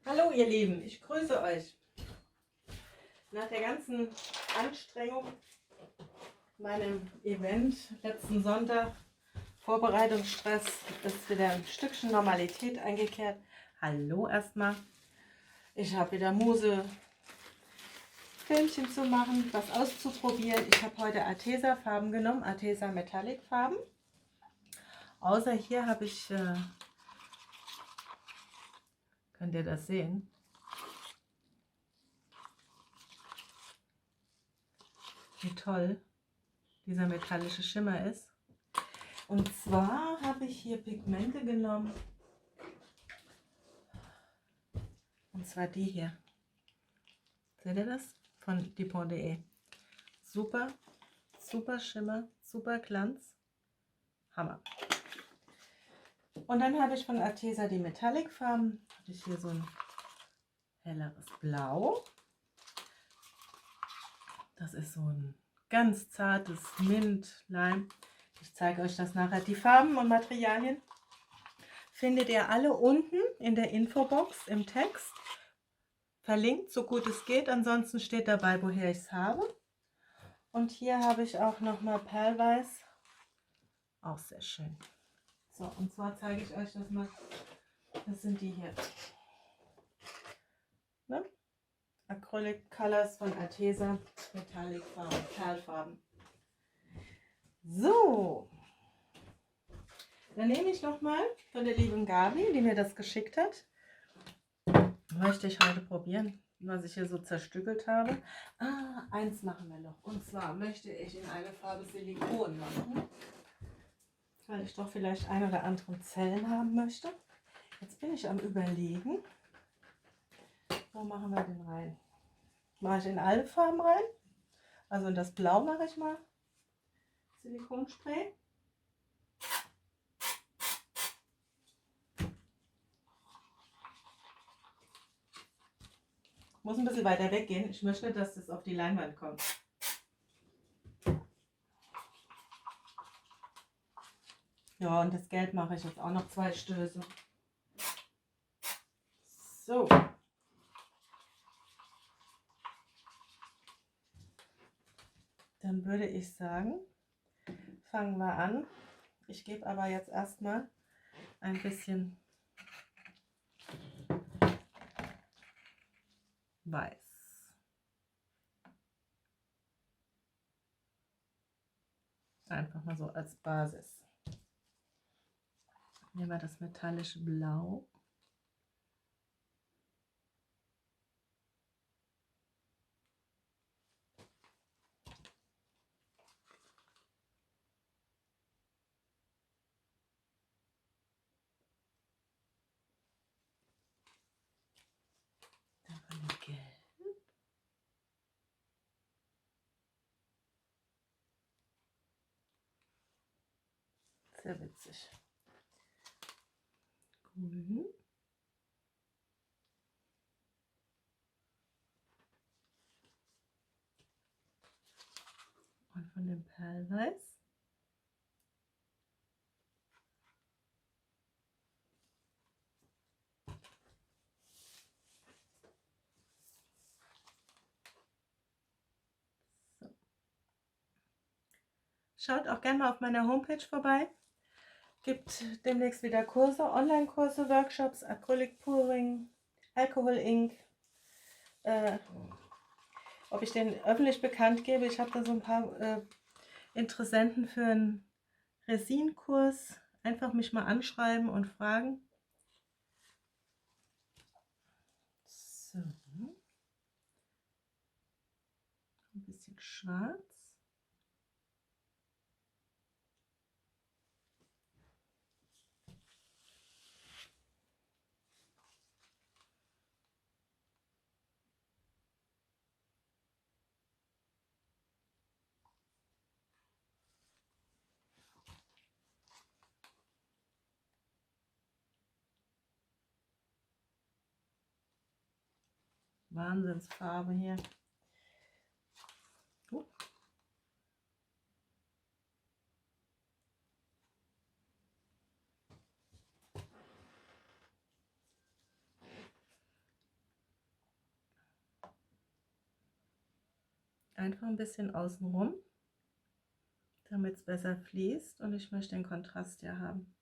Hallo ihr Lieben, ich grüße euch. Nach der ganzen Anstrengung, meinem Event letzten Sonntag, Vorbereitungsstress, ist wieder ein Stückchen Normalität eingekehrt. Hallo erstmal. Ich habe wieder Muse, Filmchen zu machen, was auszuprobieren. Ich habe heute Arteza Farben genommen, Arteza Metallic Farben. Außer hier habe ich, könnt ihr das sehen? Wie toll dieser metallische Schimmer ist. Und zwar habe ich hier Pigmente genommen. Und zwar die hier. Seht ihr das? Von dupont.de. Super, super Schimmer, super Glanz. Hammer. Und dann habe ich von Arteza die Metallic Farben. Habe ich hier so ein helleres Blau. Das ist so ein ganz zartes Mint, Leim. Ich zeige euch das nachher. Die Farben und Materialien findet ihr alle unten in der Infobox im Text. Verlinkt, so gut es geht. Ansonsten steht dabei, woher ich es habe. Und hier habe ich auch nochmal Perlweiß. Auch sehr schön. So, und zwar zeige ich euch das mal. Das sind die hier. Ne? Acrylic Colors von Arteza. Metallic Farben, Perlfarben. So. Dann nehme ich nochmal von der lieben Gabi, die mir das geschickt hat. Möchte ich heute probieren, was ich hier so zerstückelt habe. Eins machen wir noch. Und zwar möchte ich in eine Farbe Silikon machen, weil ich doch vielleicht ein oder andere Zellen haben möchte. Jetzt bin ich am Überlegen, wo machen wir den rein? Mache ich in alle Farben rein? Also in das Blau mache ich mal Silikonspray. Muss ein bisschen weiter weggehen. Ich möchte, dass das auf die Leinwand kommt. Ja, und das Gelb mache ich jetzt auch noch 2 Stöße. So. Dann würde ich sagen, fangen wir an. Ich gebe aber jetzt erstmal ein bisschen Weiß. Einfach mal so als Basis. Nehmen wir das metallische Blau. Dann von dem Gelb. Sehr witzig. Grün. Und von dem Perlweiß. So. Schaut auch gerne mal auf meiner Homepage vorbei. Gibt demnächst wieder Kurse, Online-Kurse, Workshops, Acrylic Pouring, Alcohol Ink. Ob ich den öffentlich bekannt gebe, ich habe da so ein paar Interessenten für einen Resinkurs. Einfach mich mal anschreiben und fragen. So. Ein bisschen schwarz. Wahnsinnsfarbe hier. einfach ein bisschen außenrum, damit es besser fließt, und ich möchte den Kontrast ja haben.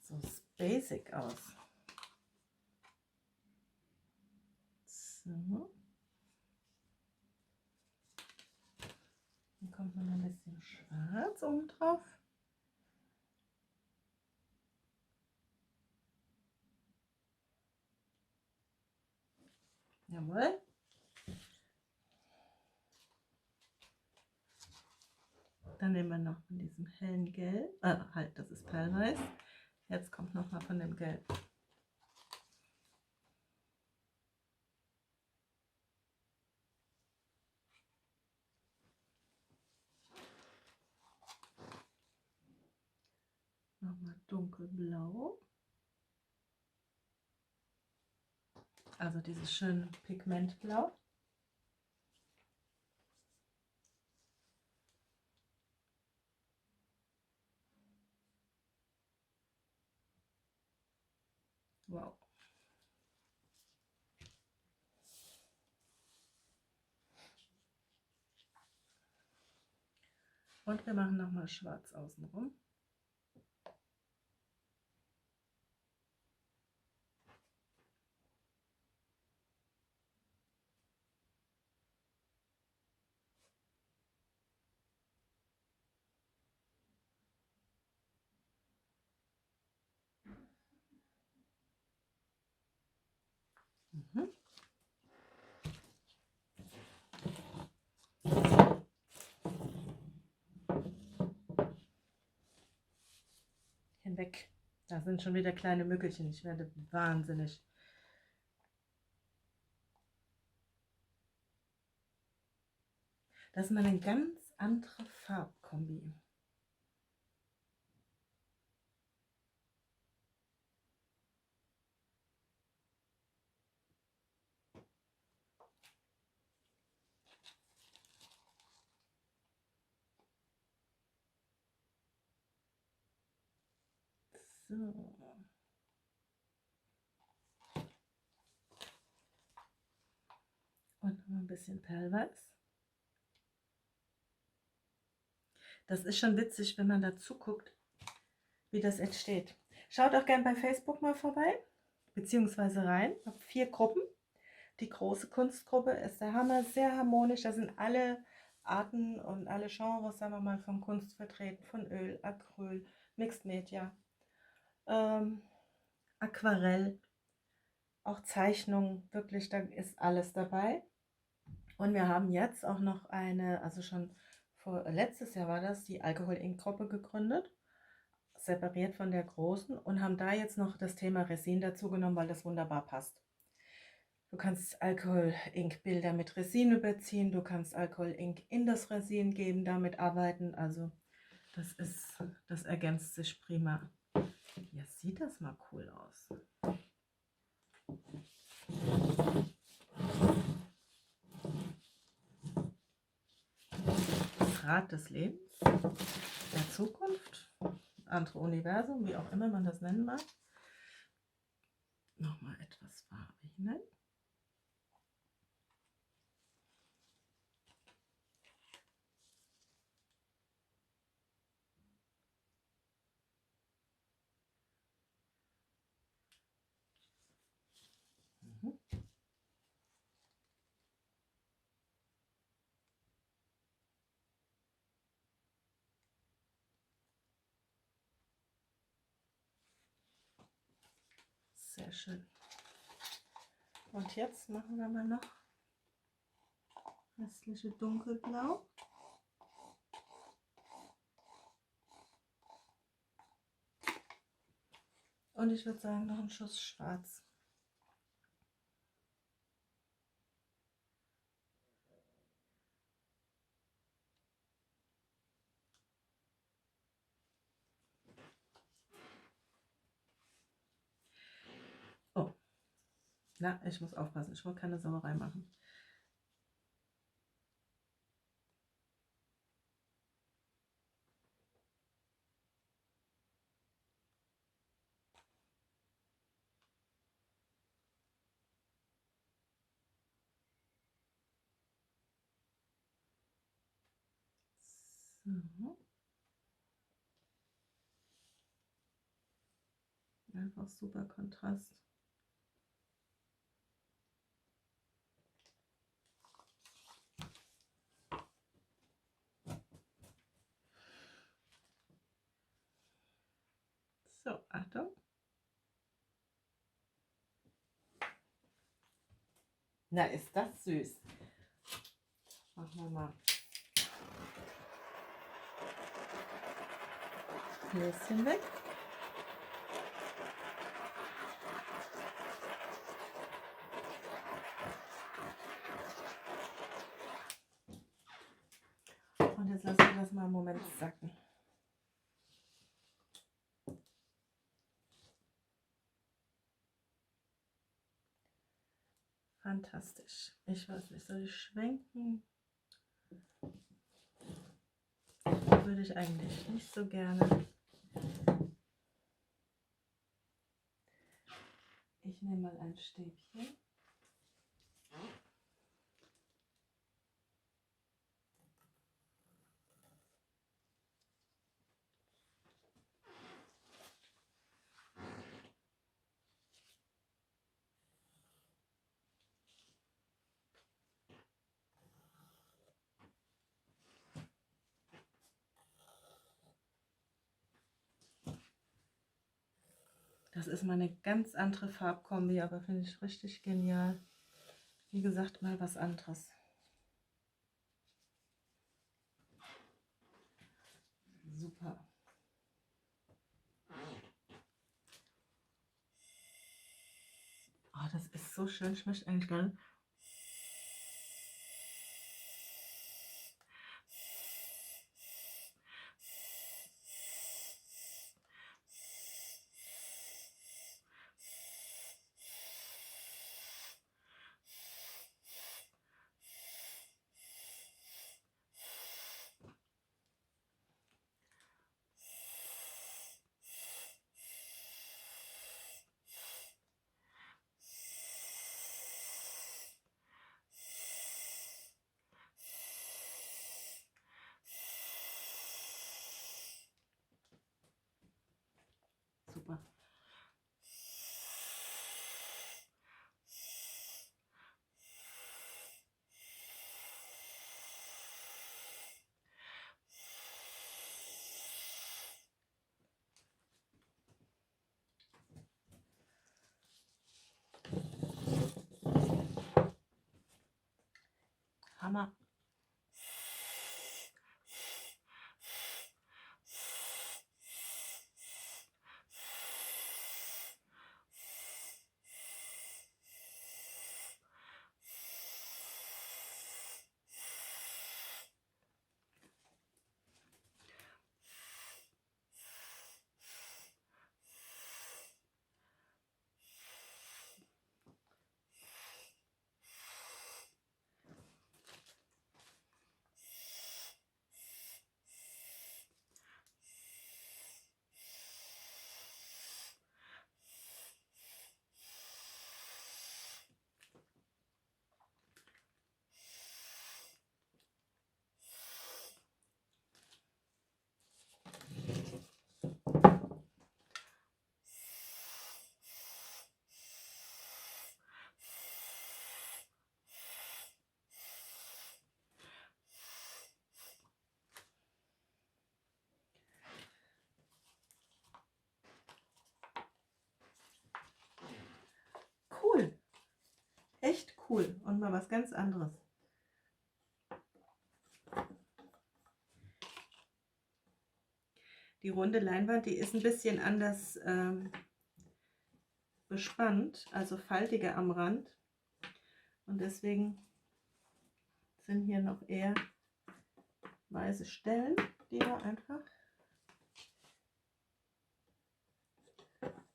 So basic aus. So. Dann kommt noch ein bisschen schwarz oben drauf. Jawohl. Dann nehmen wir noch von diesem hellen Gelb. Halt, das ist Perlweiß. Jetzt kommt noch mal von dem Gelb. Nochmal dunkelblau. Also dieses schöne Pigmentblau. Wow. Und wir machen nochmal schwarz außenrum. Mhm. Hinweg. Da sind schon wieder kleine Mückelchen. Ich werde wahnsinnig. Das ist mal eine ganz andere Farbkombi. So. Und noch ein bisschen Perlweiß. Das ist schon witzig, wenn man dazu guckt, wie das entsteht. Schaut auch gern bei Facebook mal vorbei, beziehungsweise rein. Ich habe 4 Gruppen. Die große Kunstgruppe ist der Hammer, sehr harmonisch. Da sind alle Arten und alle Genres, sagen wir mal, von Kunst vertreten, von Öl, Acryl, Mixed Media, Aquarell, auch Zeichnungen, wirklich, da ist alles dabei. Und wir haben jetzt auch noch eine, also schon letztes Jahr war das, die Alkohol-Ink-Gruppe gegründet, separiert von der großen, und haben da jetzt noch das Thema Resin dazu genommen, weil das wunderbar passt. Du kannst Alkohol-Ink-Bilder mit Resin überziehen, du kannst Alkohol-Ink in das Resin geben, damit arbeiten. Also das ergänzt sich prima. Jetzt sieht das mal cool aus. Das Rad des Lebens, der Zukunft, andere Universum, wie auch immer man das nennen mag. Nochmal etwas Farbe hinein. Mhm. Sehr schön. Und jetzt machen wir mal noch restliche Dunkelblau. Und ich würde sagen, noch einen Schuss Schwarz. Na, ich muss aufpassen, ich will keine Sauerei machen. So. Einfach super Kontrast. So, Achtung. Na, ist das süß. Machen wir mal. Näschen weg. Und jetzt lassen wir das mal einen Moment sacken. Fantastisch. Ich weiß nicht, soll ich schwenken? Würde ich eigentlich nicht so gerne. Ich nehme mal ein Stäbchen. Das ist mal eine ganz andere Farbkombi, aber finde ich richtig genial. Wie gesagt, mal was anderes. Super. Oh, das ist so schön, schmeckt eigentlich gar nicht. Super. Hammer. Cool. Echt cool. Und mal was ganz anderes. Die runde Leinwand, die ist ein bisschen anders bespannt, also faltiger am Rand. Und deswegen sind hier noch eher weiße Stellen, die wir einfach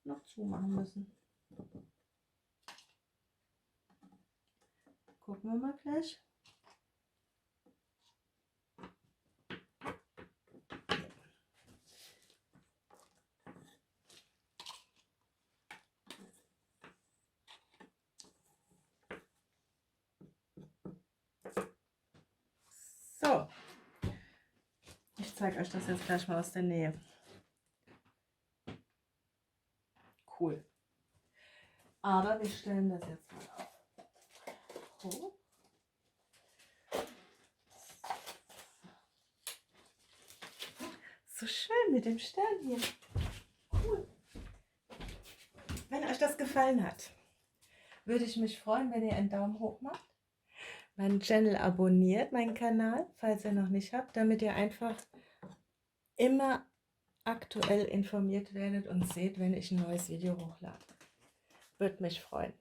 noch zumachen müssen. Gucken wir mal gleich. So, ich zeige euch das jetzt gleich mal aus der Nähe. Cool. Aber wir stellen das jetzt mal auf. Hoch. So schön mit dem Stern hier. Cool. Wenn euch das gefallen hat, würde ich mich freuen, wenn ihr einen Daumen hoch macht. Meinen Channel abonniert, meinen Kanal, falls ihr noch nicht habt, damit ihr einfach immer aktuell informiert werdet und seht, wenn ich ein neues Video hochlade. Würde mich freuen.